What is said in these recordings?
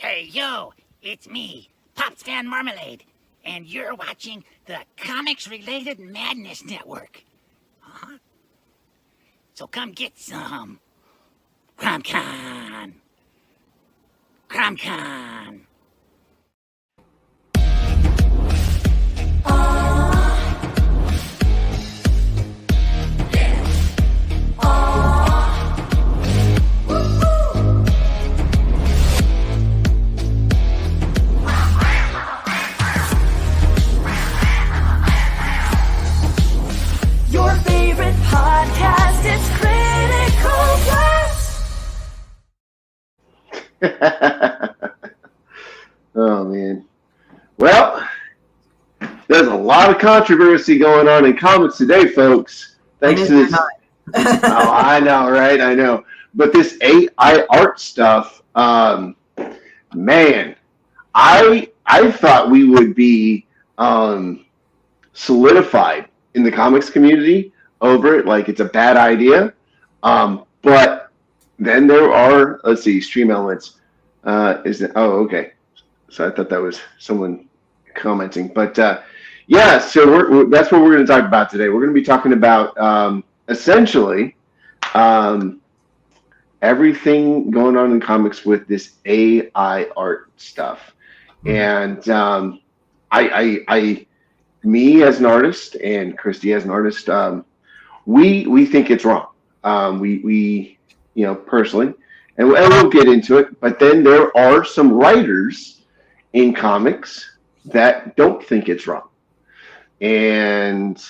Hey, yo, it's me, Pops Van Marmalade, and you're watching the Comics-Related Madness Network. Uh-huh. So come get some. CromCon. CromCon. Your favorite podcast is Critical Blast. Oh, man. Well, there's a lot of controversy going on in comics today, folks. Thanks to this. Oh, I know, right? I know. But this AI art stuff, man, I thought we would be solidified in the comics community over it, like it's a bad idea. But then there are, let's see, Stream Elements. Okay. So I thought that was someone commenting. But yeah, so that's what we're going to talk about today. We're going to be talking about essentially everything going on in comics with this AI art stuff. And me as an artist and Christie as an artist, we think it's wrong. We personally, and we'll get into it. But then there are some writers in comics that don't think it's wrong, and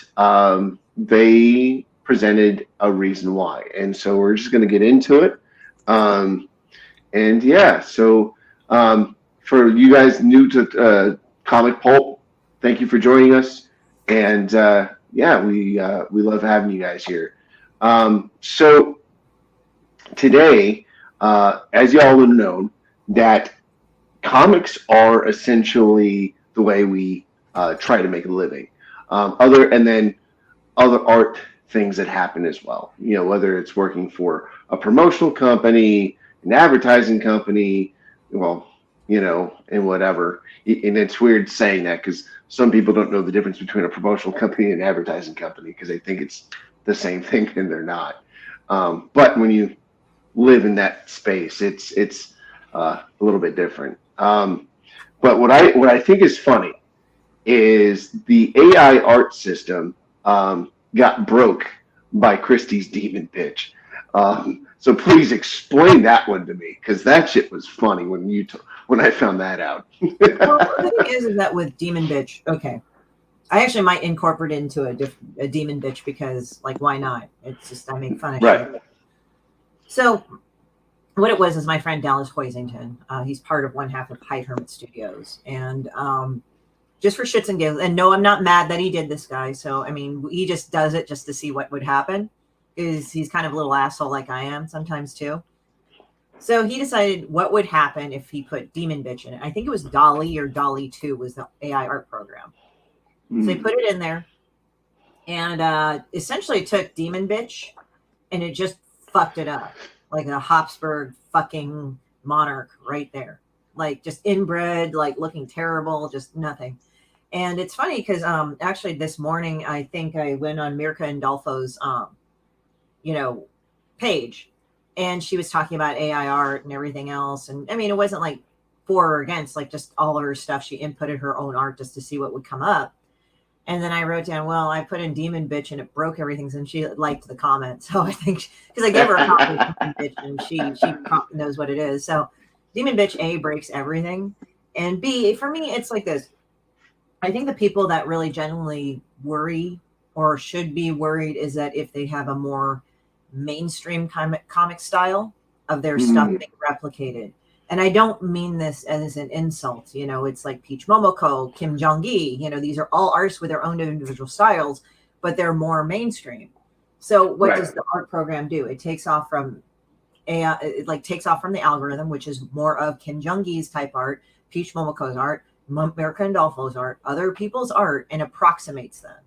they presented a reason why. And so we're just going to get into it. And yeah, so for you guys new to Comic Pulp, thank you for joining us. And yeah, we love having you guys here. So today, as y'all would have known, that comics are essentially the way we try to make a living. And then other art things that happen as well. You know, whether it's working for a promotional company, an advertising company, well, and whatever. And it's weird saying that because some people don't know the difference between a promotional company and an advertising company because they think it's the same thing and they're not. But when you live in that space, it's a little bit different. But what I think is funny is the AI art system got broke by Christie's demon pitch. So please explain that one to me, because that shit was funny when I found that out. Well, the thing is that with Demon Bitch, okay, I actually might incorporate it into a Demon Bitch because, like, why not? It's just I make fun of Right. it. So what it was is my friend Dallas Hoisington. He's part of one half of Hyde Hermit Studios, and just for shits and giggles. And no, I'm not mad that he did this, guy. So I mean, he just does it just to see what would happen. He's kind of a little asshole like I am sometimes too. So he decided what would happen if he put Demon Bitch in it. I think it was Dolly or Dolly 2 was the AI art program. So they put it in there and essentially took Demon Bitch and it just fucked it up. Like a Habsburg fucking monarch right there. Like just inbred, like looking terrible, just nothing. And it's funny because actually this morning I think I went on Mirka and Dolfo's page, and she was talking about AI art and everything else. And I mean, it wasn't like for or against, like just all of her stuff. She inputted her own art just to see what would come up. And then I wrote down, well, I put in Demon Bitch and it broke everything. And she liked the comment. So I think, because I gave her a copy of Demon Bitch and she knows what it is. So Demon Bitch, A, breaks everything. And B, for me, it's like this. I think the people that really genuinely worry or should be worried is that if they have a more mainstream comic style of their stuff being replicated. And I don't mean this as an insult. It's like Peach Momoko, Kim Jong-gi. These are all artists with their own individual styles, but they're more mainstream. So what does the art program do? It takes off from AI, it takes off from the algorithm, which is more of Kim Jong-gi's type art, Peach Momoko's art, Mirka and Dolfo's art, other people's art, and approximates them.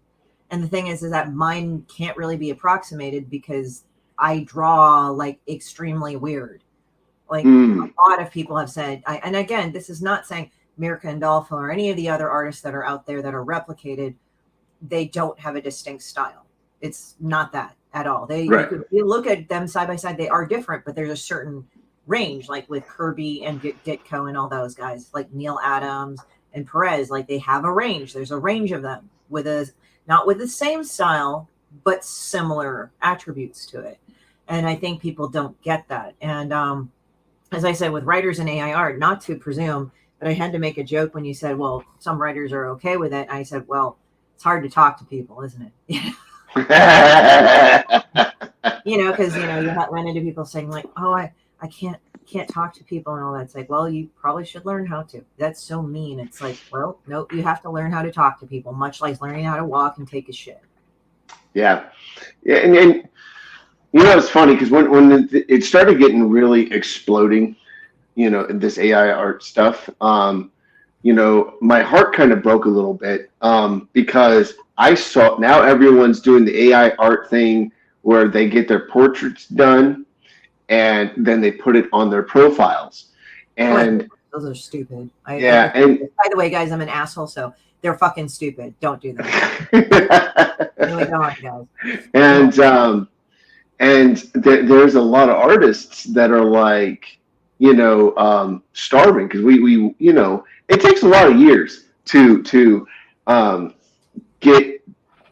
And the thing is that mine can't really be approximated because I draw like extremely weird. Like a lot of people have said, and again, this is not saying Mirka and Dolpho or any of the other artists that are out there that are replicated, they don't have a distinct style. It's not that at all. You look at them side by side, they are different, but there's a certain range, like with Kirby and Ditko and all those guys, like Neil Adams and Perez, like they have a range. There's a range of them not with the same style, but similar attributes to it. And I think people don't get that. And as I said, with writers in AI art, not to presume, but I had to make a joke when you said, well, some writers are okay with it. I said, well, it's hard to talk to people, isn't it? Because, you run into people saying like, oh, I can't talk to people and all that. It's like, well, you probably should learn how to. That's so mean. It's like, well, no, you have to learn how to talk to people, much like learning how to walk and take a shit. Yeah. And it's funny because when it started getting really exploding, this AI art stuff, my heart kind of broke a little bit because I saw now everyone's doing the AI art thing where they get their portraits done and then they put it on their profiles. And those are stupid. And by the way, guys, I'm an asshole, so they're fucking stupid. Don't do that. Really don't, guys. And there's a lot of artists that are like, starving because we it takes a lot of years to get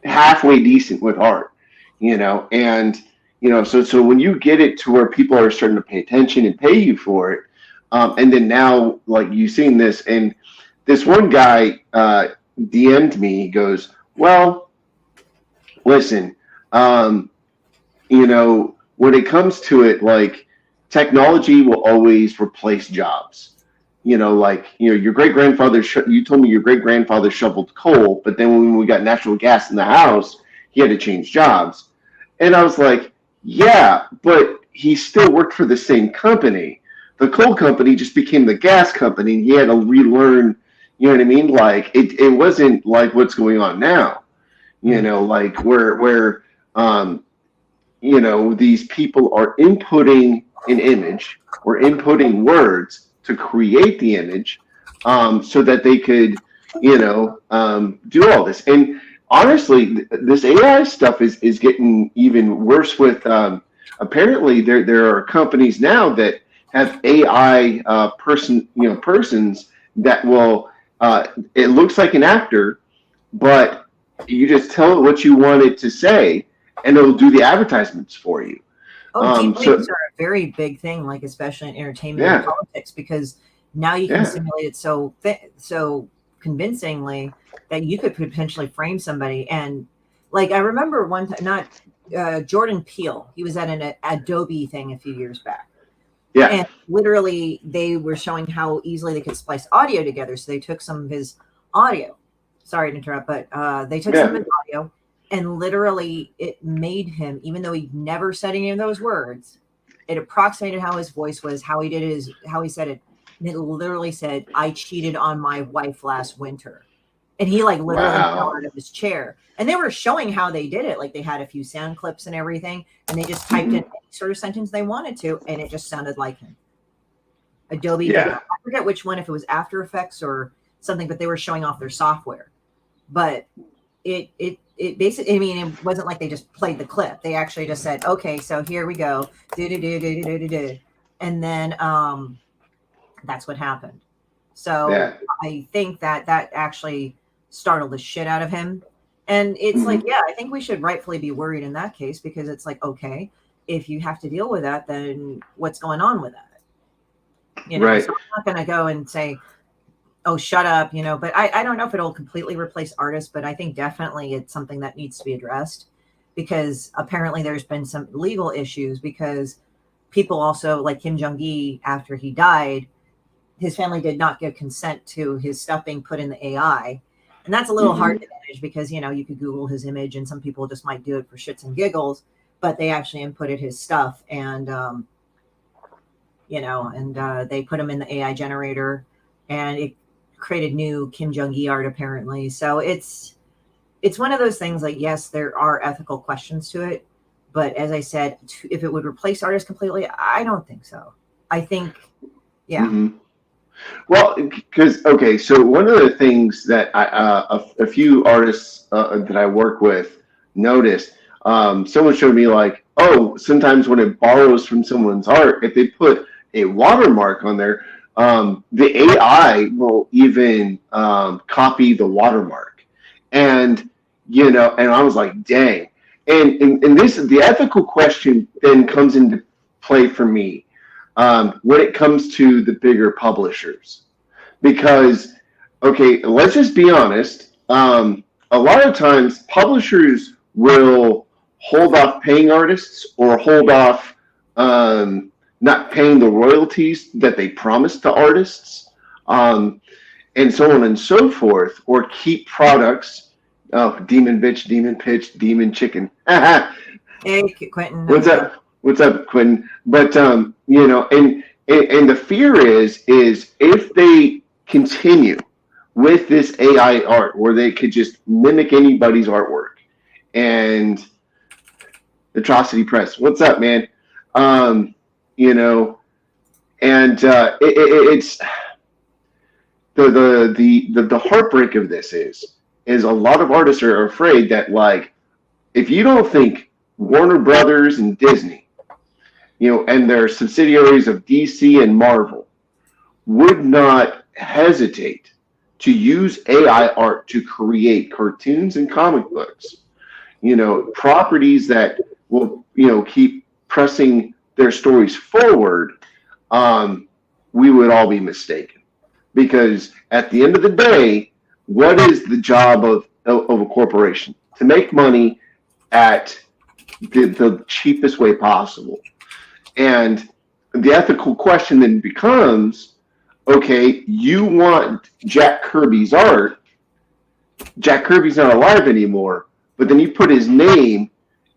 halfway decent with art, and so when you get it to where people are starting to pay attention and pay you for it, and then now like you've seen this, and this one guy DM'd me. He goes, well, listen, when it comes to it, like technology will always replace jobs. Your great-grandfather, you told me your great-grandfather shoveled coal, but then when we got natural gas in the house, he had to change jobs. And I was like, yeah, but he still worked for the same company. The coal company just became the gas company, and he had to relearn, you know what I mean? Like, it wasn't like what's going on now, like where these people are inputting an image or inputting words to create the image so that they could, do all this. And honestly, this AI stuff is getting even worse with, apparently there are companies now that have AI persons that will, it looks like an actor, but you just tell it what you want it to say and it'll do the advertisements for you. Deepfakes are a very big thing, like especially in entertainment and politics, because now you can simulate it so convincingly that you could potentially frame somebody. And like I remember one time, Jordan Peele, he was at an Adobe thing a few years back. Yeah. And literally they were showing how easily they could splice audio together. So they took some of his audio. Sorry to interrupt, but they took some of his audio. And literally it made him, even though he never said any of those words, it approximated how his voice was, how he said it. And it literally said, I cheated on my wife last winter. And he like literally fell out of his chair. And they were showing how they did it. Like they had a few sound clips and everything. And they just typed in any sort of sentence they wanted to. And it just sounded like him. Adobe. I forget which one, if it was After Effects or something, but they were showing off their software. But it basically, I mean, it wasn't like they just played the clip. They actually just said, okay, so here we go. And then that's what happened. So I think that actually startled the shit out of him. And it's like, I think we should rightfully be worried in that case, because it's like, okay, if you have to deal with that, then what's going on with that? Right. So I'm not going to go and say, oh, shut up, but I don't know if it'll completely replace artists, but I think definitely it's something that needs to be addressed, because apparently there's been some legal issues, because people also, like Kim Jong-il, after he died, his family did not give consent to his stuff being put in the AI. And that's a little hard to manage because, you could Google his image and some people just might do it for shits and giggles, but they actually inputted his stuff and, they put him in the AI generator and it created new Kim Jong-il art apparently. So it's one of those things like, yes, there are ethical questions to it, but as I said, if it would replace artists completely, I don't think so. I think, yeah. Mm-hmm. Well, because so one of the things that a few artists that I work with noticed, someone showed me like, oh, sometimes when it borrows from someone's art, if they put a watermark on there, the AI will even copy the watermark, and and I was like, dang, and this the ethical question then comes into play for me when it comes to the bigger publishers. Because, let's just be honest. A lot of times, publishers will hold off paying artists or hold off not paying the royalties that they promised to artists, and so on and so forth, or keep products. Oh, demon bitch, demon pitch, demon chicken. Hey, Quentin. What's up? What's up, Quentin? But and the fear is if they continue with this AI art where they could just mimic anybody's artwork, and Atrocity Press, what's up, man? It's the heartbreak of this is a lot of artists are afraid that, like, if you don't think Warner Brothers and Disney, and their subsidiaries of DC and Marvel would not hesitate to use AI art to create cartoons and comic books, properties that will, keep pressing their stories forward, we would all be mistaken. Because at the end of the day, what is the job of a corporation? To make money at the cheapest way possible. And the ethical question then becomes, you want Jack Kirby's art. Jack Kirby's not alive anymore, but then you put his name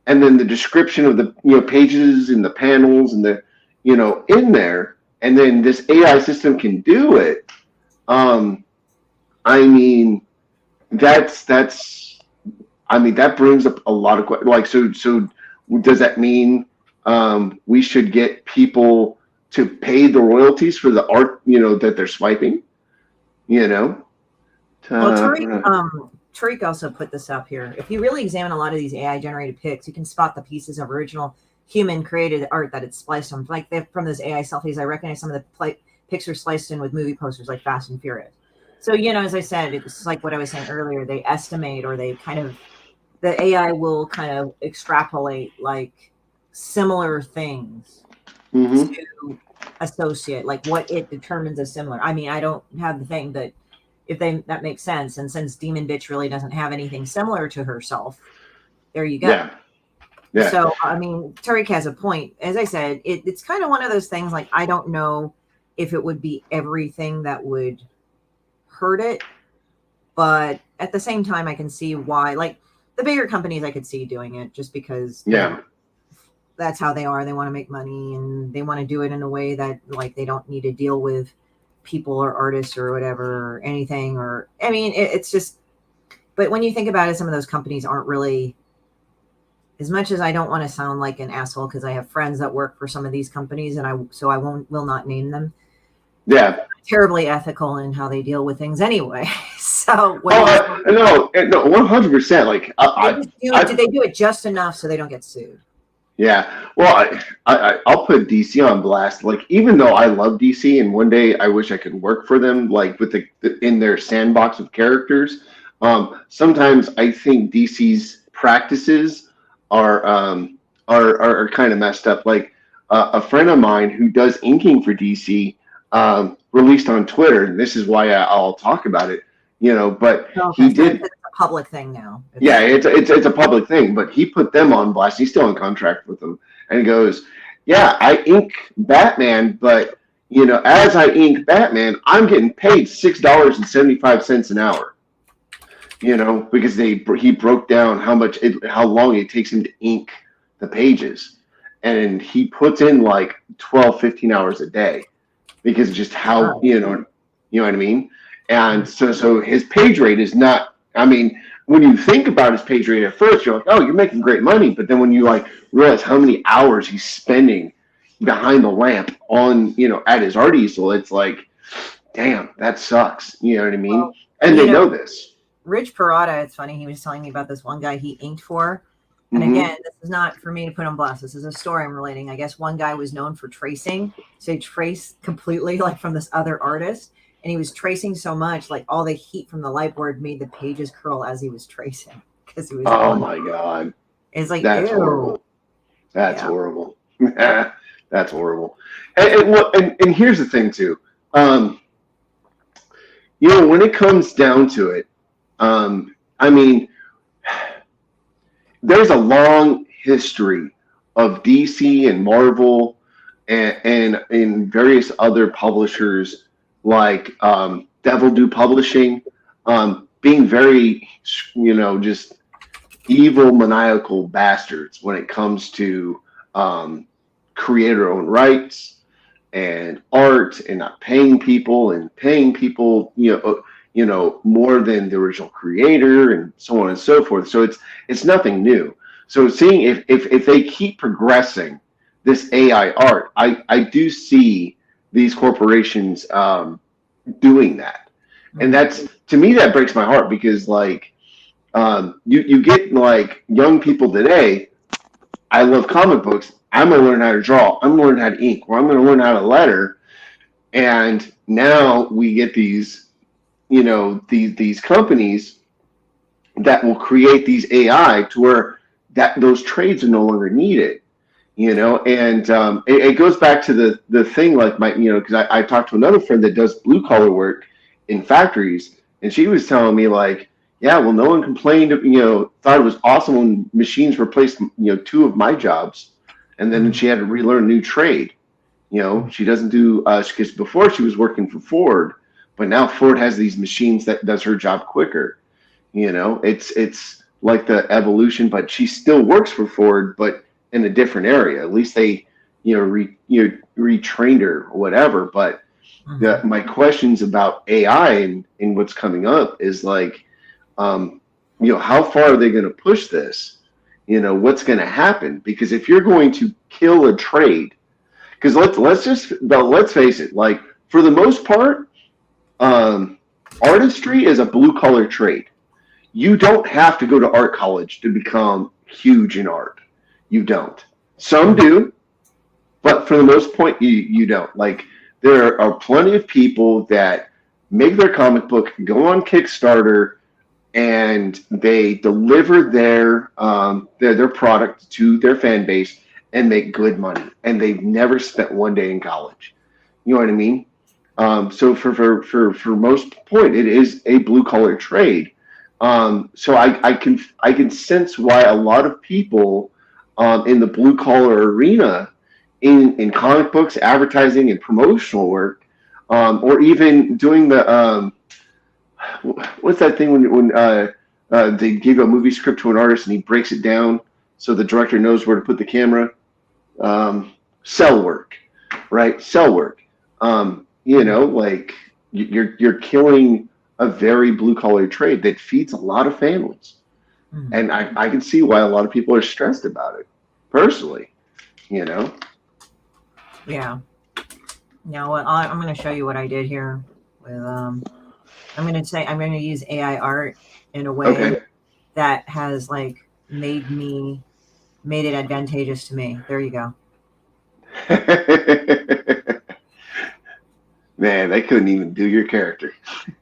and then the description of the pages and the panels and the in there, and then this AI system can do it. That brings up a lot of questions. Like, so does that mean we should get people to pay the royalties for the art, that they're swiping? Well, Tariq also put this up here. If you really examine a lot of these AI-generated pics, you can spot the pieces of original human-created art that it's spliced on. Like from those AI selfies, I recognize some of the pics are sliced in with movie posters like Fast and Furious. So, as I said, it's like what I was saying earlier. They estimate, or they the AI will kind of extrapolate like similar things to associate, like what it determines as similar. I mean, I don't have the thing, but if that makes sense. And since Demon Bitch really doesn't have anything similar to herself, there you go. Yeah. So, Tariq has a point. As I said, it's kind of one of those things, like, I don't know if it would be everything that would hurt it, but at the same time, I can see why, like, the bigger companies, I could see doing it just because that's how they are. They want to make money, and they want to do it in a way that, like, they don't need to deal with people or artists or whatever or anything. Or it's just, but when you think about it, some of those companies aren't really, as much as I don't want to sound like an asshole, because I have friends that work for some of these companies, and I will not name them. Yeah. Terribly ethical in how they deal with things anyway. So no, 100%. Like, do they do it just enough so they don't get sued? Yeah. Well, I'll put DC on blast. Like, even though I love DC, and one day I wish I could work for them, like with in their sandbox of characters. Sometimes I think DC's practices are kind of messed up. Like, a friend of mine who does inking for DC released on Twitter, and this is why I'll talk about it. But he did. It's a public thing now. It's a public thing, but he put them on blast. He's still in contract with them, and he goes, "Yeah, I ink Batman, but as I ink Batman, I'm getting paid $6.75 an hour. Because he broke down how long it takes him to ink the pages, and he puts in like 12, 15 hours a day because of just how you know what I mean." And so his page rate is not, when you think about his page rate at first, you're like, oh, you're making great money. But then when you realize how many hours he's spending, behind the lamp on, at his art easel, it's like, damn, that sucks. You know what I mean? Well, and they know this. Rich Perotta, it's funny, he was telling me about this one guy he inked for. And again, this is not for me to put on blast. This is a story I'm relating. I guess one guy was known for tracing. So he traced completely like from this other artist. And he was tracing so much, like all the heat from the light board made the pages curl as he was tracing. Because he was my God. It's like, that's ew. horrible. That's horrible. That's horrible. And here's the thing too. When it comes down to it, I mean, there's a long history of DC and Marvel and various other publishers like Devil Do Publishing being very, just evil, maniacal bastards when it comes to creator-owned rights and art and not paying people more than the original creator and so on and so forth. So it's nothing new. So seeing if they keep progressing this AI art, I do see these corporations doing that. And that's, to me, that breaks my heart because like you get like young people today, I love comic books. I'm going to learn how to draw. I'm going to learn how to ink, or I'm going to learn how to letter. And now we get these these companies that will create these AI to where those trades are no longer needed, and it goes back to the thing like because I talked to another friend that does blue collar work in factories, and she was telling me like, yeah, well, no one complained, thought it was awesome when machines replaced, 2 of my jobs, and then she had to relearn a new trade. She doesn't do, because before she was working for Ford, but now Ford has these machines that does her job quicker. It's like the evolution, but she still works for Ford, but in a different area. At least they, retrained her or whatever. But my questions about AI and what's coming up is like, how far are they going to push this? What's going to happen? Because if you're going to kill a trade, because let's face it, like for the most part, artistry is a blue collar trade. You don't have to go to art college to become huge in art. You don't. Some do, but for the most part, you don't. Like there are plenty of people that make their comic book, go on Kickstarter, and they deliver their product to their fan base and make good money. And they've never spent one day in college. You know what I mean? So for most point, it is a blue collar trade. So I can sense why a lot of people in the blue collar arena in comic books, advertising, and promotional work, or even doing the what's that thing when they give a movie script to an artist and he breaks it down so the director knows where to put the camera. Cell work, right? Cell work. Like you're killing a very blue collar trade that feeds a lot of families. And I can see why a lot of people are stressed about it personally, Yeah. Now, I'm going to show you what I did here with, I'm going to use AI art in a way that has like made it advantageous to me. There you go. Man, they couldn't even do your character.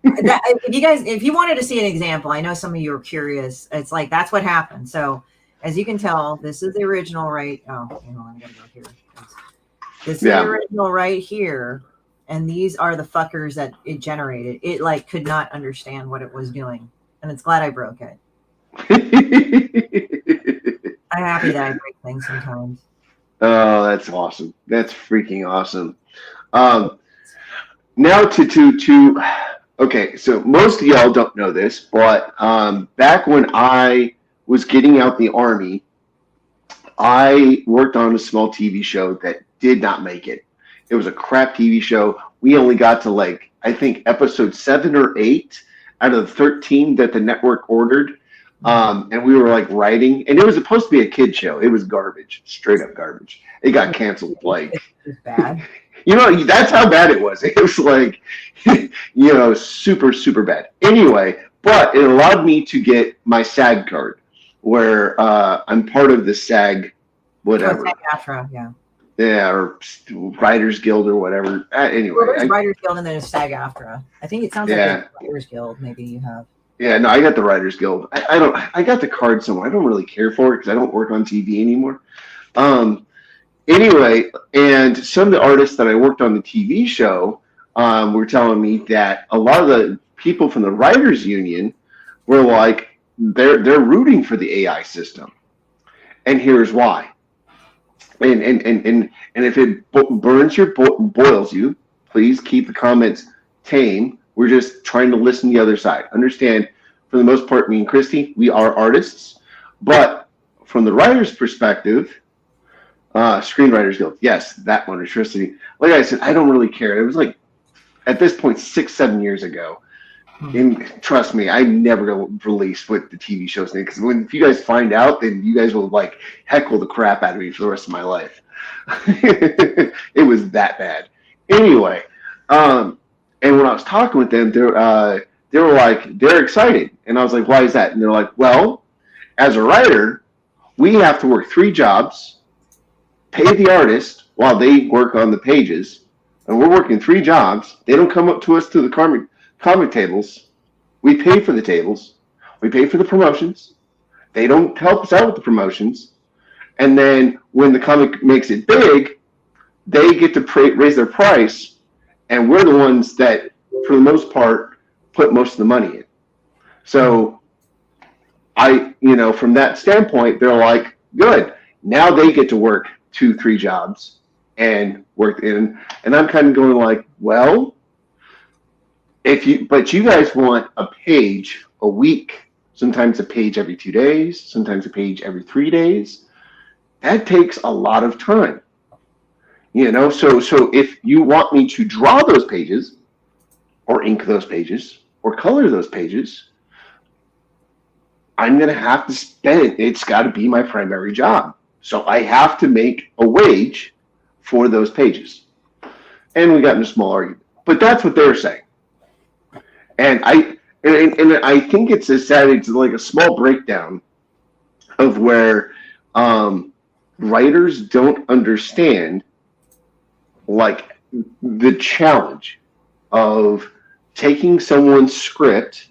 If you wanted to see an example, I know some of you are curious. It's like, that's what happened. So as you can tell, this is the original right. Oh, hang on, I gotta go here. This is the original right here. And these are the fuckers that it generated. It like could not understand what it was doing. And it's glad I broke it. I'm happy that I break things sometimes. Oh, that's awesome. That's freaking awesome. Now okay, so most of y'all don't know this, but back when I was getting out the Army, I worked on a small TV show that did not make it. It was a crap TV show. We only got to like, I think episode 7 or 8 out of the 13 that the network ordered. And we were like writing, and it was supposed to be a kid show. It was garbage, straight up garbage. It got canceled. Like, It's bad. That's how bad it was. It was like, super, super bad. Anyway, but it allowed me to get my SAG card, where I'm part of the SAG, whatever. SAG-AFTRA, yeah. Yeah, or Writers Guild or whatever. Anyway. Well, there's Writers Guild and then there's SAG-AFTRA. I think it sounds like a Writers Guild, maybe you have. Yeah, no, I got the Writers Guild. I got the card somewhere. I don't really care for it because I don't work on TV anymore. Anyway, and some of the artists that I worked on the TV show were telling me that a lot of the people from the Writers Union were like, they're rooting for the AI system. And here's why. And if it boils you, please keep the comments tame. We're just trying to listen to the other side. Understand, for the most part, me and Christy, we are artists. But from the writer's perspective, Screenwriters Guild, yes, that one, electricity. Like I said, I don't really care. It was like, at this point, 6-7 years ago. And trust me, I never released what the TV show's name, because if you guys find out, then you guys will like heckle the crap out of me for the rest of my life. It was that bad. Anyway, and when I was talking with them, they were like, they're excited, and I was like, why is that? And they're like, well, as a writer, we have to work 3 jobs, pay the artist while they work on the pages, and we're working 3 jobs. They don't come up to us to the comic tables. We pay for the tables. We pay for the promotions. They don't help us out with the promotions. And then when the comic makes it big, they get to raise their price, and we're the ones that, for the most part, put most of the money in. So from that standpoint, they're like, good. Now they get to work 2-3 jobs and work in. And I'm kind of going like, well, but you guys want a page a week, sometimes a page every 2 days, sometimes a page every 3 days. That takes a lot of time. So if you want me to draw those pages, or ink those pages, or color those pages, I'm going to have to spend it. It's got to be my primary job. So I have to make a wage for those pages. And we got in a small argument. But that's what they're saying. And I think it's like a small breakdown of where writers don't understand like the challenge of taking someone's script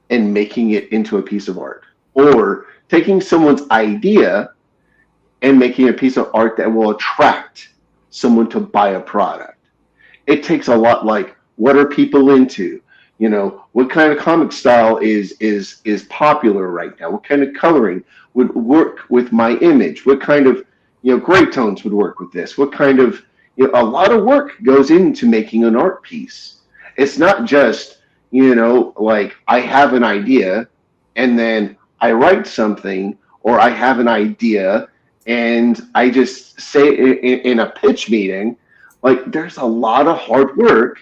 and making it into a piece of art, or taking someone's idea and making a piece of art that will attract someone to buy a product. It takes a lot. Like, what are people into? What kind of comic style is popular right now? What kind of coloring would work with my image? What kind of gray tones would work with this? What kind of a lot of work goes into making an art piece. It's not just like I have an idea and then I write something, or I have an idea and I just say it in a pitch meeting. Like, there's a lot of hard work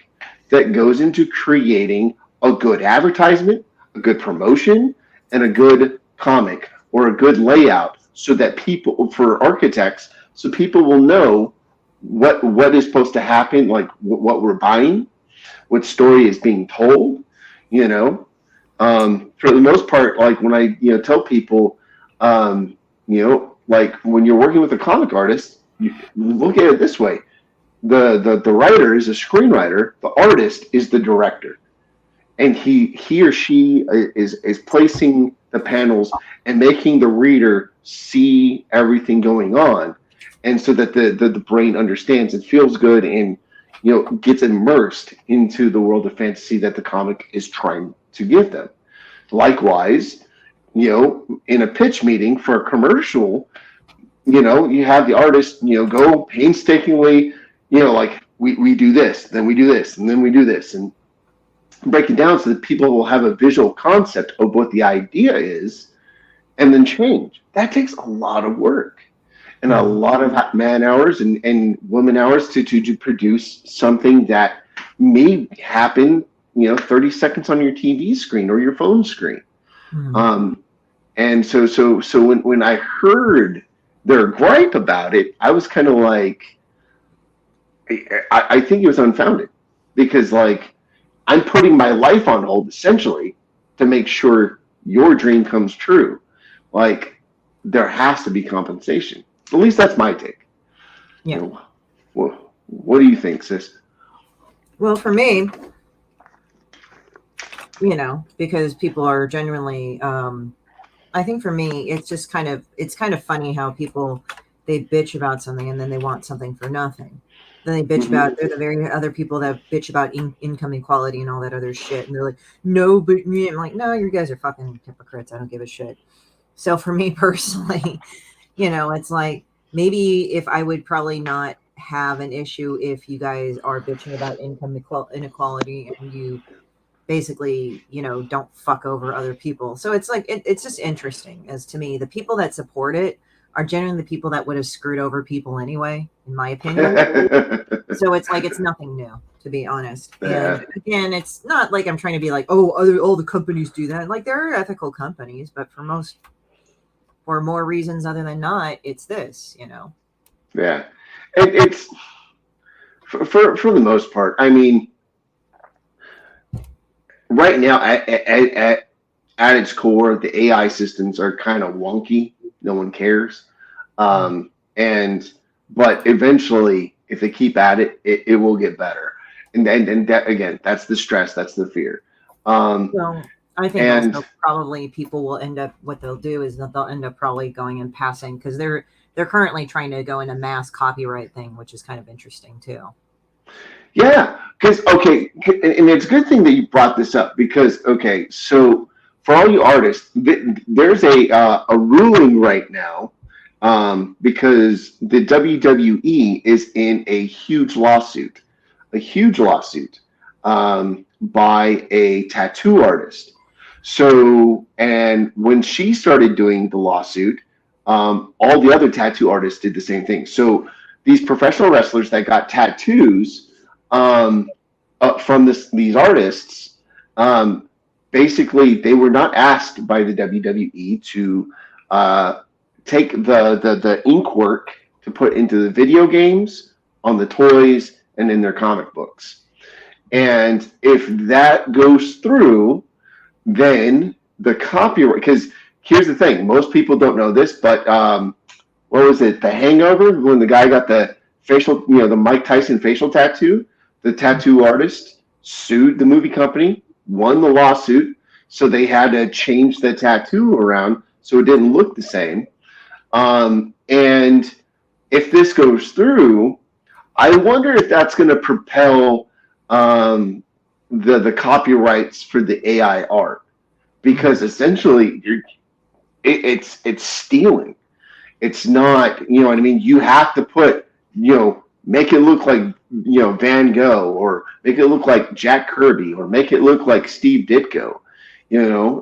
that goes into creating a good advertisement, a good promotion, and a good comic or a good layout, so that for architects, so people will know what is supposed to happen, like what we're buying, what story is being told. For the most part, like when I tell people, like when you're working with a comic artist, you look at it this way. The writer is a screenwriter. The artist is the director, and he or she is placing the panels and making the reader see everything going on, and so that the brain understands and feels good and gets immersed into the world of fantasy that the comic is trying to give them. Likewise, in a pitch meeting for a commercial, you have the artist go painstakingly. Like we do this, then we do this, and then we do this, and break it down so that people will have a visual concept of what the idea is, and then change. That takes a lot of work and a lot of man hours and woman hours to produce something that may happen, 30 seconds on your TV screen or your phone screen. And so when I heard their gripe about it, I was kind of like, I think it was unfounded, because like I'm putting my life on hold essentially to make sure your dream comes true. Like there has to be compensation. At least that's my take. Yeah. You know, well, what do you think, sis? Well, for me, you know, because people are genuinely, I think for me, it's kind of funny how people, they bitch about something and then they want something for nothing. Then they bitch about, they're the very other people that bitch about income equality and all that other shit. And they're like, no, but me. I'm like, no, you guys are fucking hypocrites. I don't give a shit. So for me personally, you know, it's like, maybe if I would probably not have an issue if you guys are bitching about income inequality and you basically, you know, don't fuck over other people. So it's like, it's just interesting as to me, the people that support it are generally the people that would have screwed over people anyway, in my opinion. So it's like, it's nothing new, to be honest. Yeah. And again, it's not like I'm trying to be like, oh, all the companies do that. Like there are ethical companies, but for more reasons other than not, it's this, you know. Yeah. It's for the most part. I mean, right now, at its core, the AI systems are kind of wonky. No one cares. But eventually, if they keep at it, it will get better. And that, again, that's the stress. That's the fear. Well, I think also probably people will end up, what they'll do is that they'll end up probably going and passing, because they're currently trying to go in a mass copyright thing, which is kind of interesting too. Yeah, because and it's a good thing that you brought this up, because so for all you artists, there's a ruling right now, because the WWE is in a huge lawsuit by a tattoo artist. So, and when she started doing the lawsuit, all the other tattoo artists did the same thing. So these professional wrestlers that got tattoos from these artists, basically they were not asked by the WWE to take the ink work to put into the video games, on the toys, and in their comic books. And if that goes through, then the copyright, because here's the thing, most people don't know this, but what was it, The Hangover, when the guy got the facial, the Mike Tyson facial tattoo, the tattoo artist sued the movie company, won the lawsuit, so they had to change the tattoo around so it didn't look the same. And if this goes through, I wonder if that's going to propel the copyrights for the AI art, because essentially it's stealing. It's not, you know what I mean? You have to put, make it look like, Van Gogh, or make it look like Jack Kirby, or make it look like Steve Ditko.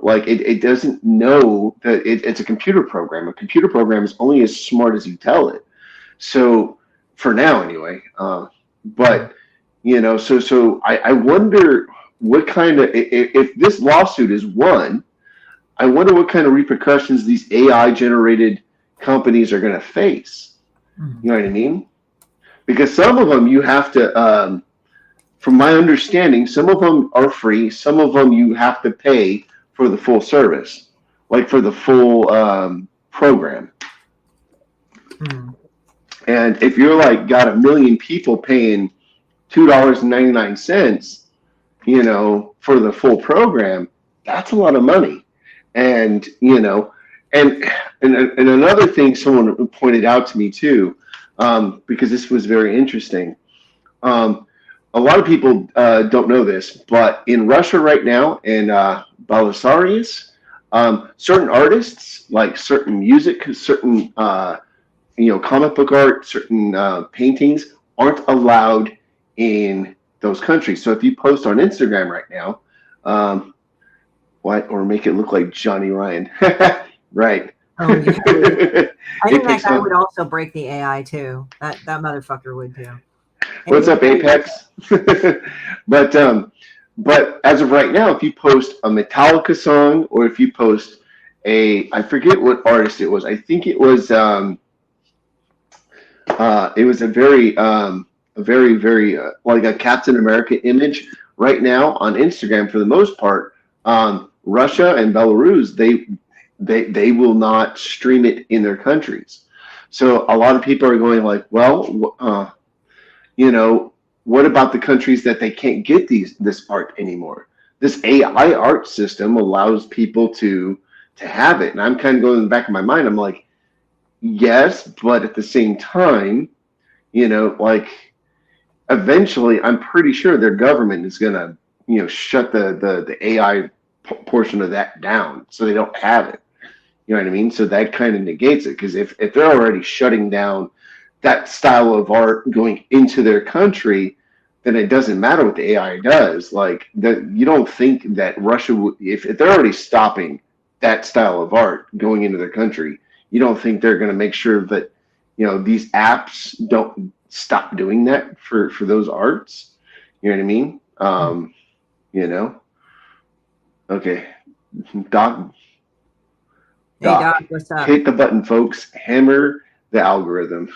Like it doesn't know that it's a computer program. A computer program is only as smart as you tell it. So for now, anyway, but so I wonder what kind of, if this lawsuit is won, I wonder what kind of repercussions these AI generated companies are going to face. You know what I mean? Because some of them you have to, from my understanding, some of them are free. Some of them you have to pay for the full service, like for the full program. And if you're like got 1 million people paying $2.99, for the full program, that's a lot of money. And and another thing someone pointed out to me too, because this was very interesting. A lot of people don't know this, but in Russia right now, in Belarus, certain artists, like certain music, certain comic book art, certain paintings aren't allowed in those countries. So if you post on Instagram right now, or make it look like Johnny Ryan, right? Oh, yeah. I think that guy would also break the AI too. That motherfucker would too. What's up, Apex? But But as of right now, if you post a Metallica song or if you post I forget what artist it was. I think it was a very like a Captain America image right now on Instagram. For the most part, Russia and Belarus, they will not stream it in their countries. So a lot of people are going like, well, what about the countries that they can't get this art anymore? This AI art system allows people to have it. And I'm kind of going in the back of my mind, I'm like, yes, but at the same time, like eventually I'm pretty sure their government is going to, shut the AI portion of that down so they don't have it. You know what I mean? So that kind of negates it, because if they're already shutting down that style of art going into their country, then it doesn't matter what the AI does. Like, you don't think that Russia would, if they're already stopping that style of art going into their country, you don't think they're going to make sure that, these apps don't stop doing that for those arts. You know what I mean? Okay. Doc. Hey, Doc, what's up? Hit the button, folks. Hammer the algorithm.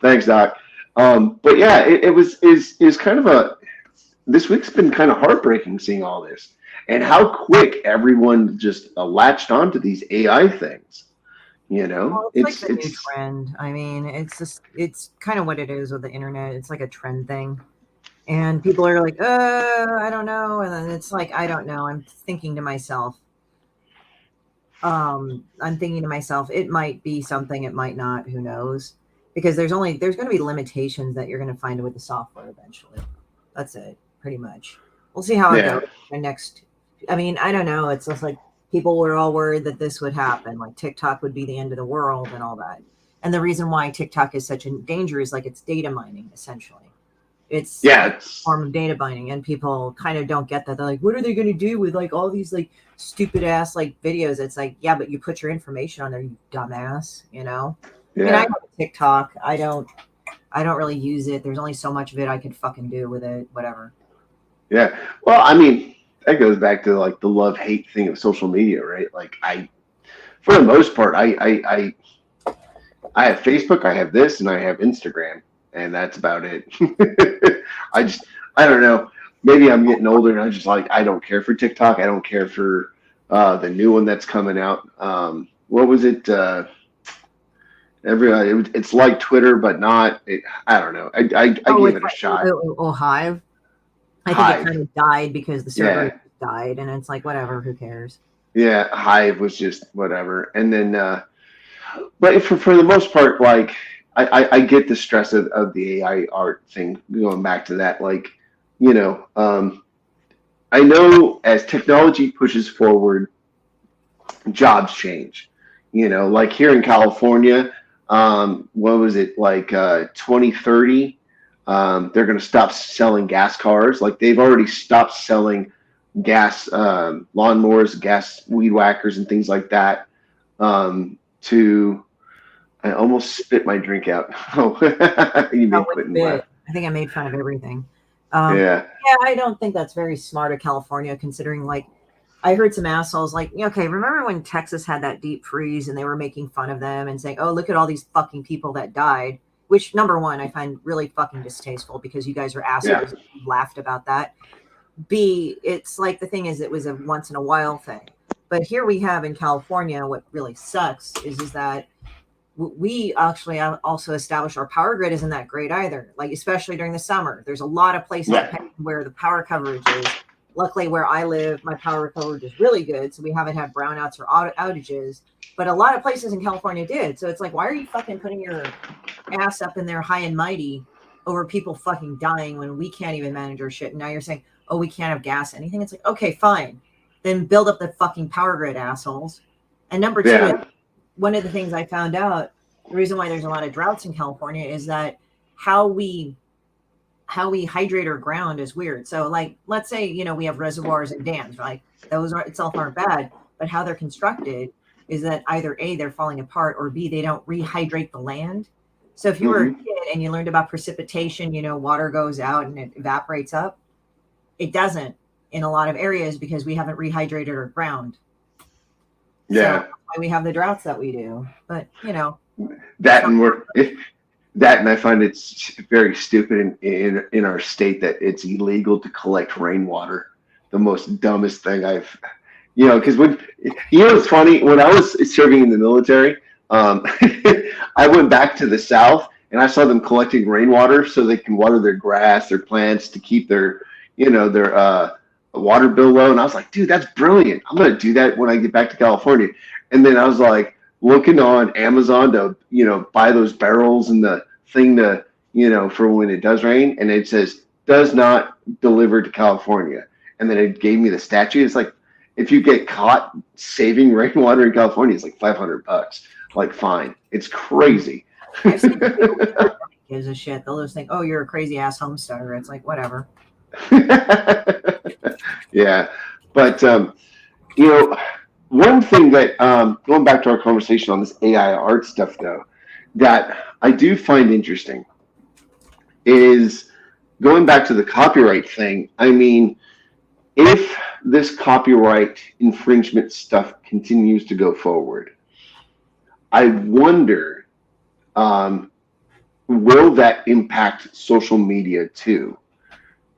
Thanks, Doc. But yeah, it was kind of this week's been kind of heartbreaking seeing all this and how quick everyone just latched onto these AI things. Well, it's like the new trend. I mean, it's kind of what it is with the internet. It's like a trend thing. And people are like, I don't know. And then it's like, I don't know. I'm thinking to myself, it might be something, it might not, who knows? Because there's going to be limitations that you're going to find with the software eventually. That's it, pretty much. We'll see how it goes next. I mean, I don't know. It's just like people were all worried that this would happen, like TikTok would be the end of the world and all that. And the reason why TikTok is such a danger is like it's data mining, essentially. It's a form of data mining, and people kind of don't get that. They're like, what are they going to do with like all these like stupid ass like videos? It's like, yeah, but you put your information on there, you dumbass, Yeah. I mean, I have TikTok. I don't really use it. There's only so much of it I could fucking do with it, whatever. Yeah. Well, I mean, that goes back to like the love-hate thing of social media, right? Like for the most part, I have Facebook, I have this, and I have Instagram. And that's about it. I don't know. Maybe I'm getting older and I'm just like, I don't care for TikTok. I don't care for the new one that's coming out. What was it? It's like Twitter, but not. I don't know. I gave it a shot. Hive. I think it kind of died because the server died, and it's like, whatever, who cares? Yeah, Hive was just whatever. And then, but for the most part, like, I get the stress of the AI art thing, going back to that. Like, I know as technology pushes forward, jobs change. Like here in California, what was it, like 2030? They're going to stop selling gas cars. Like they've already stopped selling gas lawnmowers, gas weed whackers, and things like that. I almost spit my drink out. You made quitting laugh. I think I made fun of everything. Yeah, I don't think that's very smart of California, considering like I heard some assholes like, okay, remember when Texas had that deep freeze and they were making fun of them and saying, oh, look at all these fucking people that died, which number one, I find really fucking distasteful because you guys are assholes. You laughed about that. B, it's like the thing is it was a once in a while thing. But here we have in California, what really sucks is that we actually also established our power grid isn't that great either. Like, especially during the summer, there's a lot of places where the power coverage is. Luckily, where I live, my power coverage is really good. So we haven't had brownouts or outages, but a lot of places in California did. So it's like, why are you fucking putting your ass up in there high and mighty over people fucking dying when we can't even manage our shit? And now you're saying, oh, we can't have gas, anything. It's like, okay, fine. Then build up the fucking power grid, assholes. And number two, one of the things I found out, the reason why there's a lot of droughts in California is that how we hydrate our ground is weird. So like, let's say, we have reservoirs and dams, right? Those itself aren't bad, but how they're constructed is that either A, they're falling apart, or B, they don't rehydrate the land. So if you were a kid and you learned about precipitation, water goes out and it evaporates up. it doesn't in a lot of areas because we haven't rehydrated our ground. Yeah. So that's why we have the droughts that we do. But, you know. That and I find it's very stupid in our state that it's illegal to collect rainwater. The most dumbest thing because it's funny, when I was serving in the military, I went back to the South and I saw them collecting rainwater so they can water their grass, their plants, to keep their water bill low. And I was like, dude, that's brilliant. I'm going to do that when I get back to California. And then I was like looking on Amazon to, buy those barrels and the thing to, for when it does rain. And it says, does not deliver to California. And then it gave me the statute. It's like, if you get caught saving rainwater in California, it's like $500. Like, fine. It's crazy. Gives a shit. They'll just think, oh, you're a crazy ass homesteader. It's like, whatever. Yeah. But, one thing that, going back to our conversation on this AI art stuff, though, that I do find interesting is going back to the copyright thing. I mean, if this copyright infringement stuff continues to go forward, I wonder, will that impact social media too?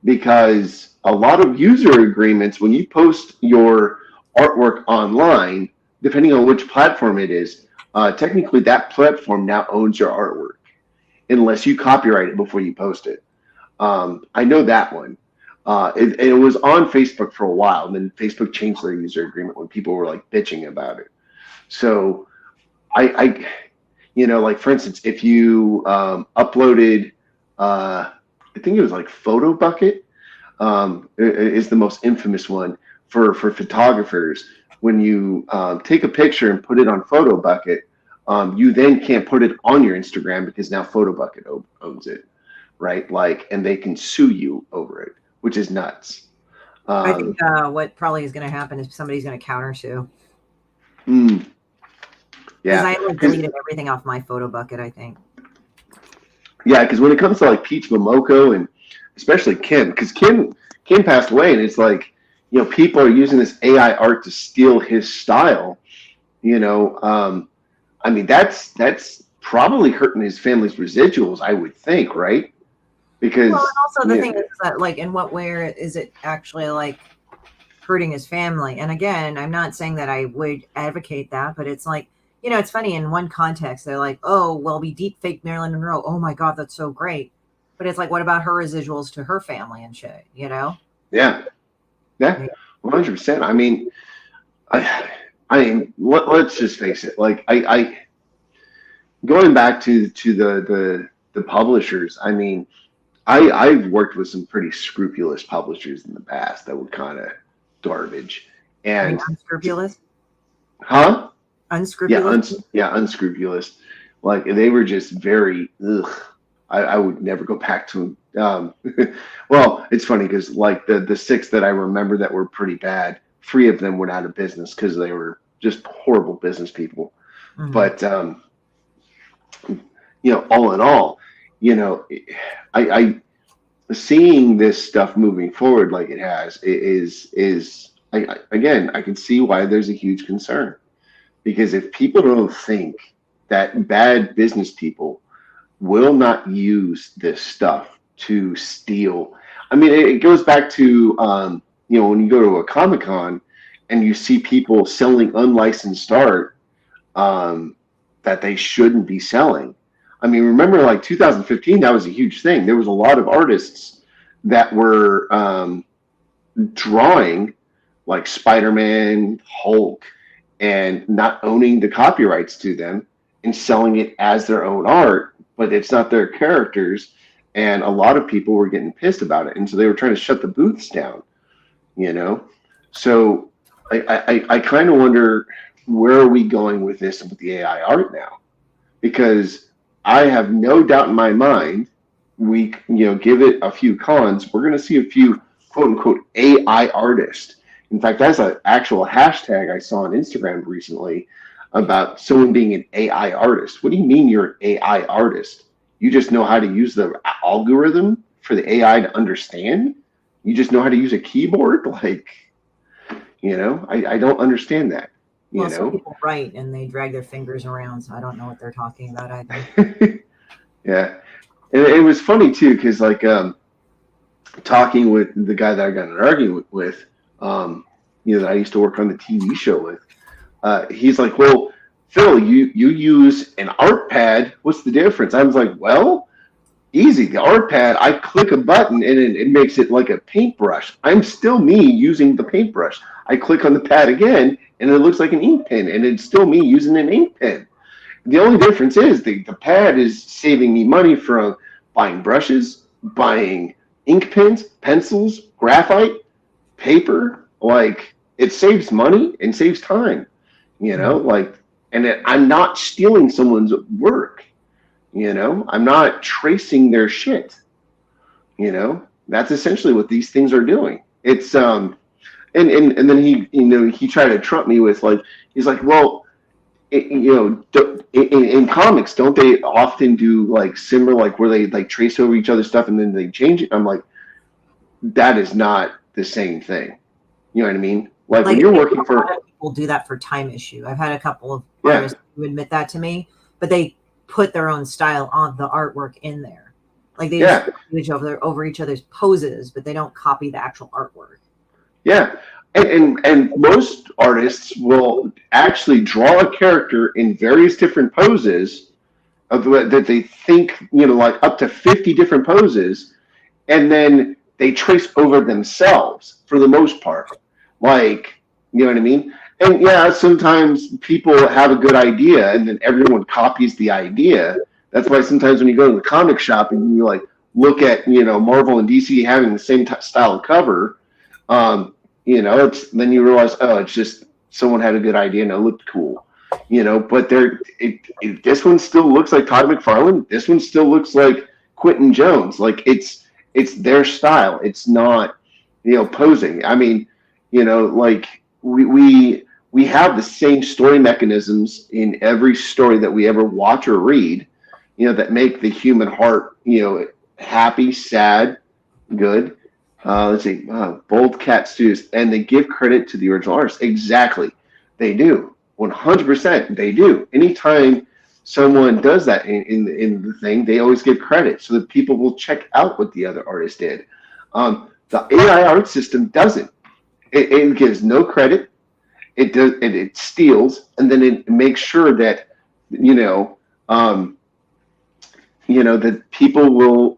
Because a lot of user agreements, when you post your artwork online, depending on which platform it is, technically that platform now owns your artwork, unless you copyright it before you post it. I know that one. It was on Facebook for a while, and then Facebook changed their user agreement when people were like bitching about it. So I like, for instance, if you uploaded, I think it was like Photo Bucket, is the most infamous one for photographers. When you take a picture and put it on Photo Bucket, you then can't put it on your Instagram because now Photo Bucket owns it, right? Like, and they can sue you over it, which is nuts. I think what probably is going to happen is somebody's going to counter sue. Yeah. Because I deleted everything off my Photo Bucket, I think. Yeah, because when it comes to like Peach Momoko and especially Kim, because Kim passed away, and it's like, people are using this AI art to steal his style. I mean, that's probably hurting his family's residuals, I would think, right? Because and also the thing is that, like, in what way is it actually like hurting his family? And again, I'm not saying that I would advocate that, but it's like, it's funny, in one context they're like, oh, well, we deep fake Marilyn Monroe. Oh my God, that's so great. But it's like, what about her residuals to her family and shit? Yeah, 100%. I mean, let's just face it. Like, I going back to the publishers. I mean, I've worked with some pretty scrupulous publishers in the past that were kind of garbage. And unscrupulous? Huh? Unscrupulous? Yeah, unscrupulous. Like, they were just very, I would never go back to them. Well, it's funny because, like, the 6 that I remember that were pretty bad, 3 of them went out of business because they were just horrible business people. Mm-hmm. But, all in all, I seeing this stuff moving forward like it has is I can see why there's a huge concern. Because if people don't think that bad business people will not use this stuff to steal. I mean, it goes back to, when you go to a Comic-Con and you see people selling unlicensed art that they shouldn't be selling. I mean, remember, like, 2015, that was a huge thing. There was a lot of artists that were drawing like Spider-Man, Hulk, and not owning the copyrights to them and selling it as their own art, but it's not their characters. And a lot of people were getting pissed about it. And so they were trying to shut the booths down, So I kind of wonder, where are we going with this with the AI art now? Because I have no doubt in my mind, we, give it a few cons, we're going to see a few quote unquote AI artists. In fact, that's an actual hashtag I saw on Instagram recently about someone being an AI artist. What do you mean you're an AI artist? You just know how to use the algorithm for the AI to understand? You just know how to use a keyboard? Like, I don't understand that. Well, some people write and they drag their fingers around, so I don't know what they're talking about either. Yeah. And it was funny too, because like talking with the guy that I got in an argument with, that I used to work on the TV show with, he's like, well, Phil, you use an art pad. What's the difference? I was like, well, easy. The art pad, I click a button and it makes it like a paintbrush. I'm still me using the paintbrush. I click on the pad again and it looks like an ink pen, and it's still me using an ink pen. The only difference is the pad is saving me money from buying brushes, buying ink pens, pencils, graphite, paper. Like, it saves money and saves time, I'm not stealing someone's work. I'm not tracing their shit. That's essentially what these things are doing. It's and then he tried to trump me with he's like, well, in comics, don't they often do like similar, like where they like trace over each other's stuff and then they change it? I'm like, that is not the same thing. You know what I mean? Like when you're working for people do that for time issue. I've had a couple of artists who admit that to me, but they put their own style on the artwork in there. Like they just switch over each other's poses, but they don't copy the actual artwork. Yeah. And most artists will actually draw a character in various different poses that they think, like up to 50 different poses, and then they trace over themselves for the most part. Like, you know what I mean? And yeah, sometimes people have a good idea and then everyone copies the idea. That's why sometimes when you go to the comic shop and you like look at, Marvel and DC having the same style of cover, then you realize, oh, it's just someone had a good idea and it looked cool, but this one still looks like Todd McFarlane. This one still looks like Quentin Jones. Like it's their style. It's not, posing. I mean, like we have the same story mechanisms in every story that we ever watch or read, that make the human heart, happy, sad, good. Let's see, boldcatstudios, and they give credit to the original artist. Exactly. They do. 100% they do. Anytime someone does that in the thing, they always give credit so that people will check out what the other artist did. The AI art system doesn't. It gives no credit. It does, and it steals, and then it makes sure that that people will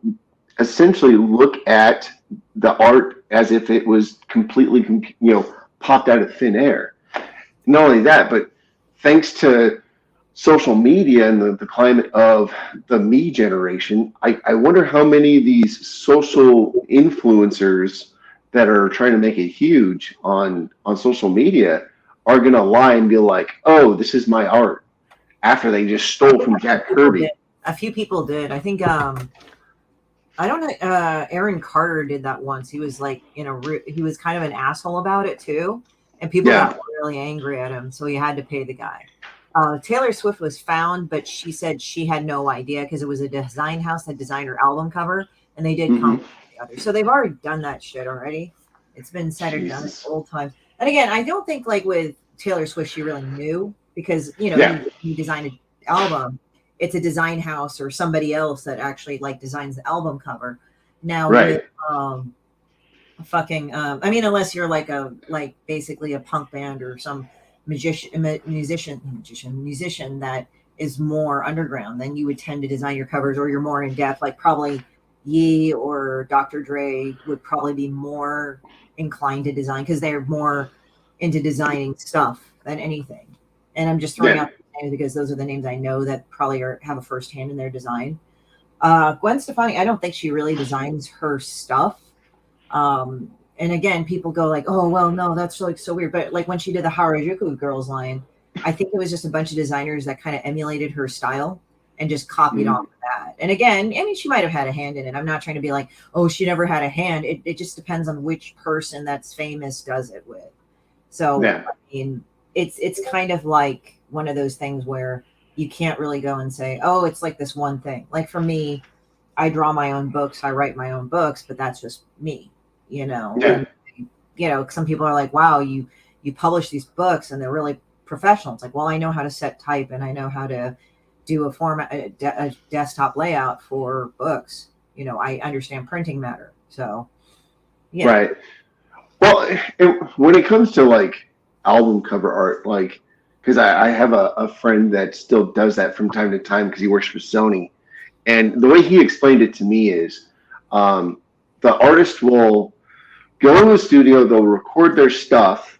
essentially look at the art as if it was completely, popped out of thin air. Not only that, but thanks to social media and the climate of the me generation, I wonder how many of these social influencers that are trying to make it huge on social media are going to lie and be like, oh, this is my art, after they just stole from Jack Kirby. A few people did. I think I don't know. Aaron Carter did that once. He was like, he was kind of an asshole about it too, and people got really angry at him, so he had to pay the guy. Taylor Swift was found, but she said she had no idea because it was a design house that designed her album cover, and they did come together. So they've already done that shit already. It's been said and done at old times. And again, I don't think like with Taylor Swift, she really knew because you designed an album. It's a design house or somebody else that actually like designs the album cover. Now, with, unless you're like basically a punk band or some musician that is more underground, then you would tend to design your covers, or you're more in depth. Like probably Ye or Dr. Dre would probably be more inclined to design because they're more into designing stuff than anything. And I'm just throwing out names because those are the names I know that probably have a first hand in their design. Gwen Stefani, I don't think she really designs her stuff. And again, people go like, oh, well, no, that's like so weird. But like when she did the Harajuku Girls line, I think it was just a bunch of designers that kind of emulated her style and just copied off of that. And again, I mean, she might have had a hand in it. I'm not trying to be like, oh, she never had a hand. It just depends on which person that's famous does it with. So, I mean, it's kind of like one of those things where you can't really go and say, oh, it's like this one thing. Like for me, I draw my own books, I write my own books, but that's just me. Yeah. Yeah. And, some people are like, wow, you publish these books and they're really professional. It's like, well, I know how to set type and I know how to do a desktop layout for books. I understand printing matter. So, yeah. Right. Well, when it comes to like album cover art, like, because I have a friend that still does that from time to time because he works for Sony. And the way he explained it to me is the artist will go in the studio, they'll record their stuff,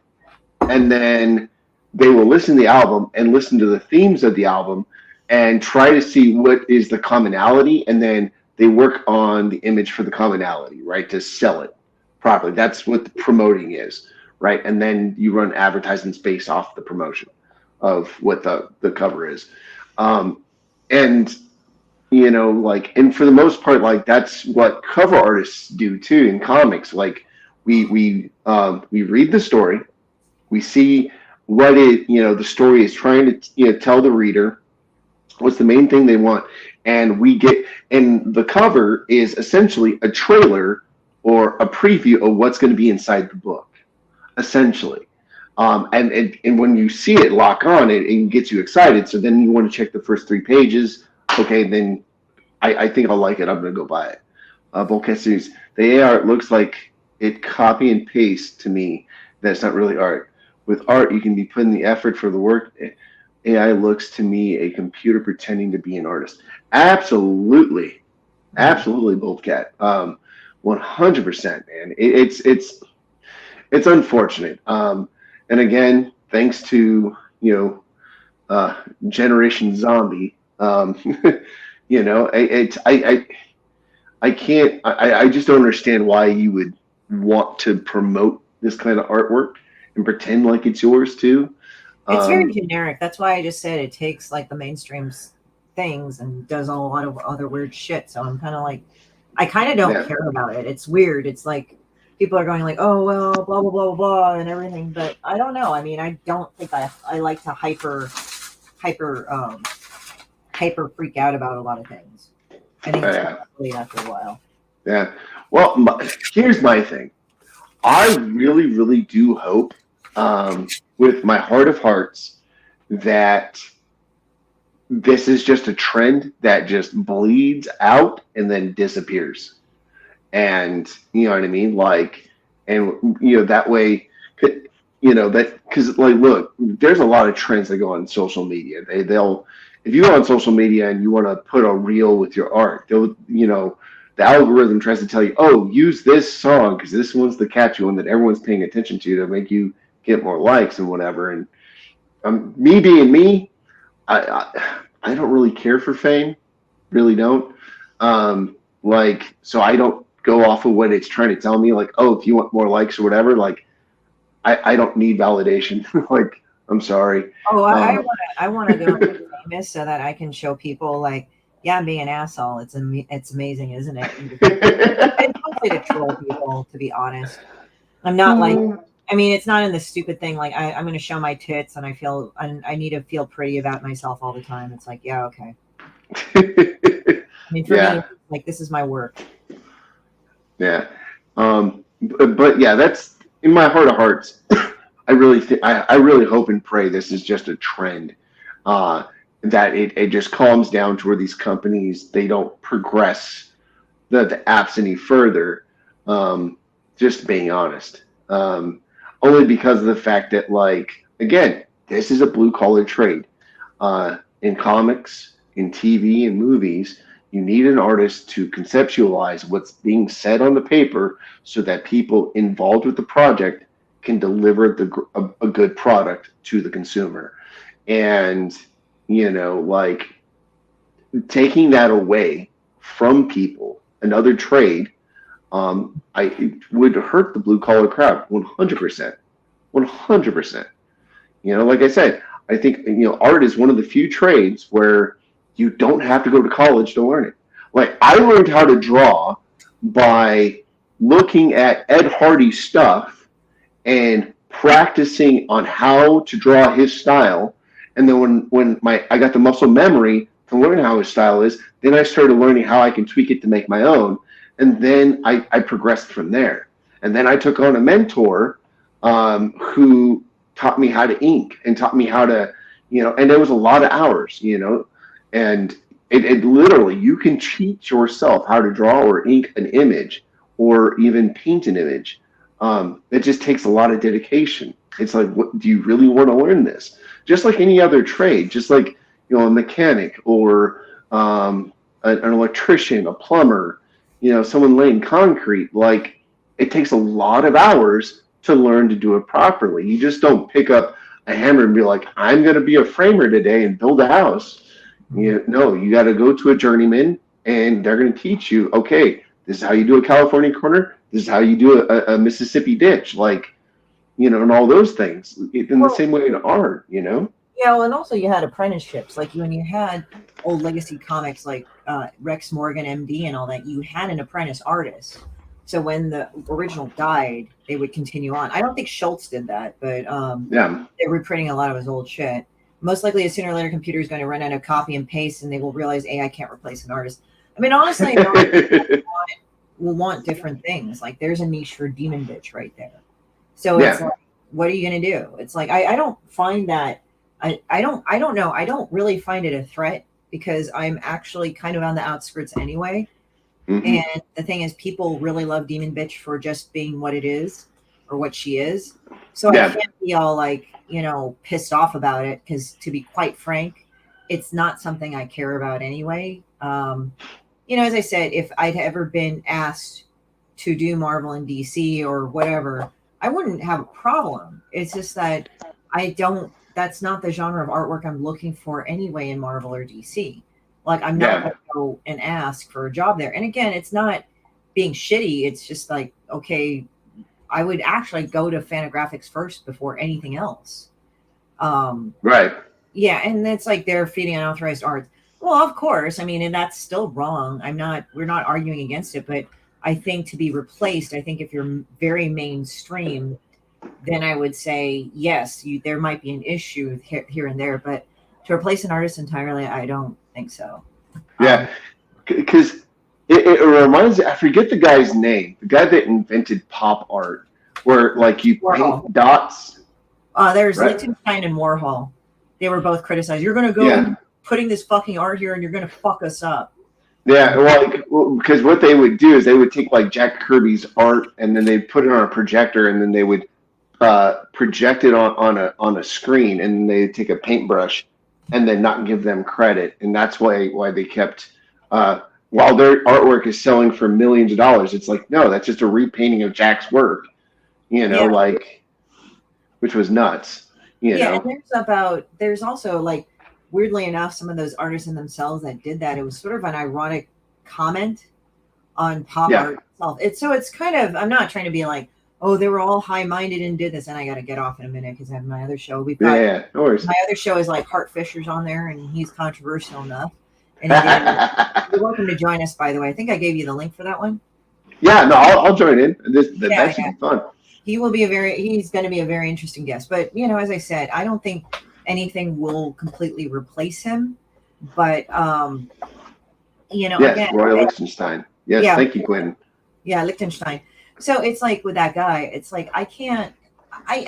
and then they will listen to the album and listen to the themes of the album and try to see what is the commonality, and then they work on the image for the commonality, right, to sell it properly. That's what the promoting is, right? And then you run advertisements based off the promotion of what the cover is. And and for the most part, like, that's what cover artists do too in comics. Like, we read the story, we see what the story is trying to tell the reader, what's the main thing they want, and the cover is essentially a trailer or a preview of what's going to be inside the book, essentially. And when you see it lock on, it gets you excited. So then you want to check the first 3 pages. Okay, then I think I'll like it. I'm going to go buy it. Boldcat Studios. The AI art looks like it copy and paste to me. That's not really art. With art, you can be putting the effort for the work. AI looks to me a computer pretending to be an artist. Absolutely. Absolutely, Boldcat. 100%, man. It's unfortunate. And again, thanks to, Generation Zombie, I just don't understand why you would want to promote this kind of artwork and pretend like it's yours too. It's very generic. That's why I just said it takes like the mainstream things and does a lot of other weird shit. So I'm kind of like, I kind of don't care about it. It's weird. It's like people are going like, oh, well, blah, blah, blah, blah, blah, and everything. But I don't know. I mean, I don't think I like to hyper freak out about a lot of things. I think it's probably after a while. Yeah. Well, here's my thing. I really, really do hope, with my heart of hearts, that this is just a trend that just bleeds out and then disappears. And you know what I mean? Like, and that way, because like, look, there's a lot of trends that go on social media. They'll if you go on social media and you want to put a reel with your art, they'll, the algorithm tries to tell you, oh, use this song because this one's the catchy one that everyone's paying attention to make you get more likes and whatever. And me being me, I don't really care for fame, really don't. So I don't go off of what it's trying to tell me. Like, oh, if you want more likes or whatever, like, I don't need validation. Like, I'm sorry. Oh, I want to go famous so that I can show people like, yeah, I'm being an asshole. It's amazing, isn't it? It's mostly to troll people, to be honest. I'm not like, I mean, it's not in the stupid thing. Like I'm going to show my tits and I need to feel pretty about myself all the time. It's like, yeah, okay. I mean, for me, like, this is my work. Yeah. But yeah, that's in my heart of hearts. I really hope and pray this is just a trend, that it just calms down to where these companies, they don't progress the apps any further. Just being honest, only because of the fact that, like, again, this is a blue collar trade. In comics, in TV, and movies, you need an artist to conceptualize what's being said on the paper so that people involved with the project can deliver a good product to the consumer. And, like, taking that away from people, another trade, it would hurt the blue collar crowd 100%. 100%. Like I said, I think, art is one of the few trades where you don't have to go to college to learn it. Like, I learned how to draw by looking at Ed Hardy's stuff and practicing on how to draw his style. And then when I got the muscle memory to learn how his style is, then I started learning how I can tweak it to make my own. And then I progressed from there. And then I took on a mentor who taught me how to ink and taught me how to, and it was a lot of hours, and it literally, you can teach yourself how to draw or ink an image or even paint an image. It just takes a lot of dedication. It's like, what do you really want to learn this? Just like any other trade, just like, a mechanic or an electrician, a plumber, someone laying concrete. Like, it takes a lot of hours to learn to do it properly. You just don't pick up a hammer and be like, I'm going to be a framer today and build a house. No, you got to go to a journeyman and they're going to teach you, okay, this is how you do a California corner. This is how you do a Mississippi ditch, like, and all those things in the same way in art, Yeah, well, and also you had apprenticeships. Like when you had old legacy comics like Rex Morgan, MD, and all that, you had an apprentice artist. So when the original died, they would continue on. I don't think Schultz did that, but they're reprinting a lot of his old shit. Most likely, sooner or later, computer is going to run out of copy and paste, and they will realize AI can't replace an artist. I mean, honestly, will want different things. Like there's a niche for Demon Bitch right there. So it's like, what are you going to do? It's like, I don't find that, I don't know. I don't really find it a threat because I'm actually kind of on the outskirts anyway. Mm-hmm. And the thing is, people really love Demon Bitch for just being what it is or what she is. So I can't be all like, pissed off about it because, to be quite frank, it's not something I care about anyway. As I said, if I'd ever been asked to do Marvel and DC or whatever, I wouldn't have a problem. It's just that that's not the genre of artwork I'm looking for anyway in Marvel or DC. Like, I'm not going to go and ask for a job there. And again, it's not being shitty. It's just like, okay, I would actually go to Fantagraphics first before anything else. Right. Yeah, and it's like they're feeding unauthorized art. Well, of course. I mean, and that's still wrong. We're not arguing against it, but I think to be replaced, I think if you're very mainstream, then I would say, yes, there might be an issue here and there, but to replace an artist entirely, I don't think so. Yeah, because it reminds me, I forget the guy's name, the guy that invented pop art, where like you paint dots. There's Lichtenstein and Warhol. They were both criticized. You're going to go putting this fucking art here and you're going to fuck us up. Yeah, well, because what they would do is they would take like Jack Kirby's art and then they'd put it on a projector and then they would project it on a screen and then they'd take a paintbrush and then not give them credit. And that's why they kept, while their artwork is selling for millions of dollars, it's like, no, that's just a repainting of Jack's work, like, which was nuts, And there's also like, weirdly enough, some of those artists in themselves that did that, it was sort of an ironic comment on pop art itself. It's kind of, I'm not trying to be like, oh, they were all high-minded and did this, and I got to get off in a minute because I have my other show. We've got no worries. My other show is like Hart Fisher's on there, and he's controversial enough. And you're welcome to join us, by the way. I think I gave you the link for that one. Yeah, no, I'll join in. That should be fun. He's going to be a very interesting guest. But as I said, I don't think anything will completely replace him, but yes, Roy Lichtenstein. Yes, thank you, Gwen. Yeah, Lichtenstein. So it's like with that guy, it's like I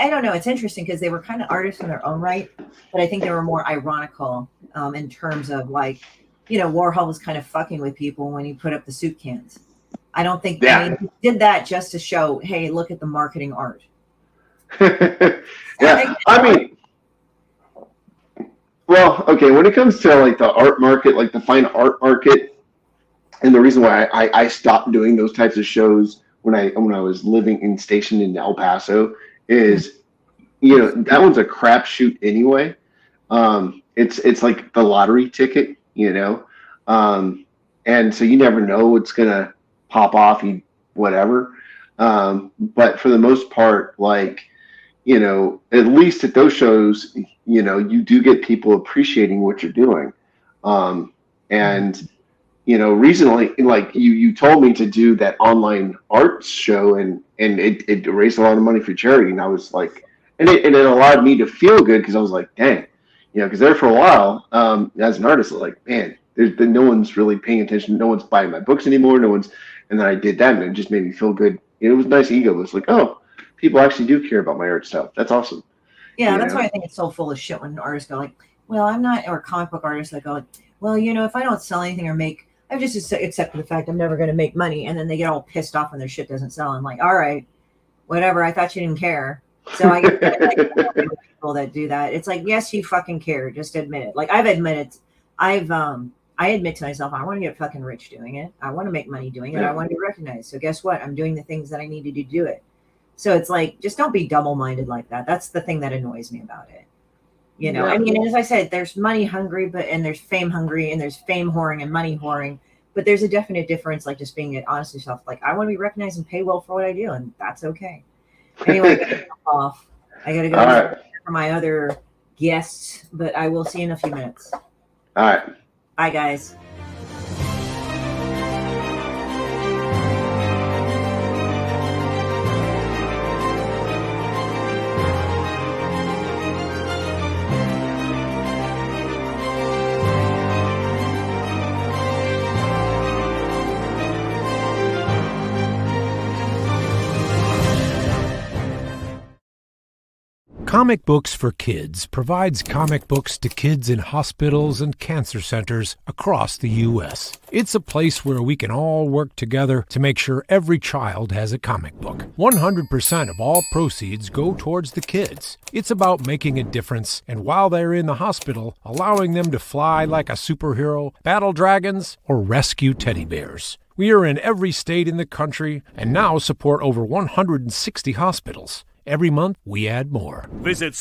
don't know. It's interesting because they were kind of artists in their own right, but I think they were more ironical in terms of like, Warhol was kind of fucking with people when he put up the soup cans. I don't think he did that just to show, hey, look at the marketing art. I mean. Well, okay, when it comes to like the art market, like the fine art market, and the reason why I stopped doing those types of shows when I was stationed in El Paso is, that one's a crapshoot anyway. It's like the lottery ticket, and so you never know what's gonna pop off, whatever. But for the most part, like, at least at those shows, you do get people appreciating what you're doing. And, recently, like you told me to do that online art show and it raised a lot of money for charity. And I was like, and it allowed me to feel good because I was like, dang, because there for a while, as an artist, like, man, no one's really paying attention. No one's buying my books anymore. No one's And then I did that, and it just made me feel good. It was a nice ego. It was like, oh, people actually do care about my art stuff. That's awesome. Yeah, that's why I think it's so full of shit when artists go like, well, I'm not, or comic book artists that go like, well, if I don't sell anything or make, I've just accepted the fact I'm never going to make money. And then they get all pissed off when their shit doesn't sell. I'm like, all right, whatever. I thought you didn't care. So I get like people that do that. It's like, yes, you fucking care. Just admit it. Like I admit to myself, I want to get fucking rich doing it. I want to make money doing it. I want to be recognized. So guess what? I'm doing the things that I need to do it. So it's like, just don't be double-minded like that. That's the thing that annoys me about it. I mean, as I said, there's money hungry, and there's fame hungry, and there's fame whoring and money whoring. But there's a definite difference, like just being honest with yourself. Like, I want to be recognized and pay well for what I do, and that's okay. Anyway, I got to jump off. I got to go for my other guests, but I will see you in a few minutes. All right. Bye, guys. Comic Books for Kids provides comic books to kids in hospitals and cancer centers across the U.S. It's a place where we can all work together to make sure every child has a comic book. 100% of all proceeds go towards the kids. It's about making a difference, and while they're in the hospital, allowing them to fly like a superhero, battle dragons, or rescue teddy bears. We are in every state in the country and now support over 160 hospitals. Every month, we add more. Visit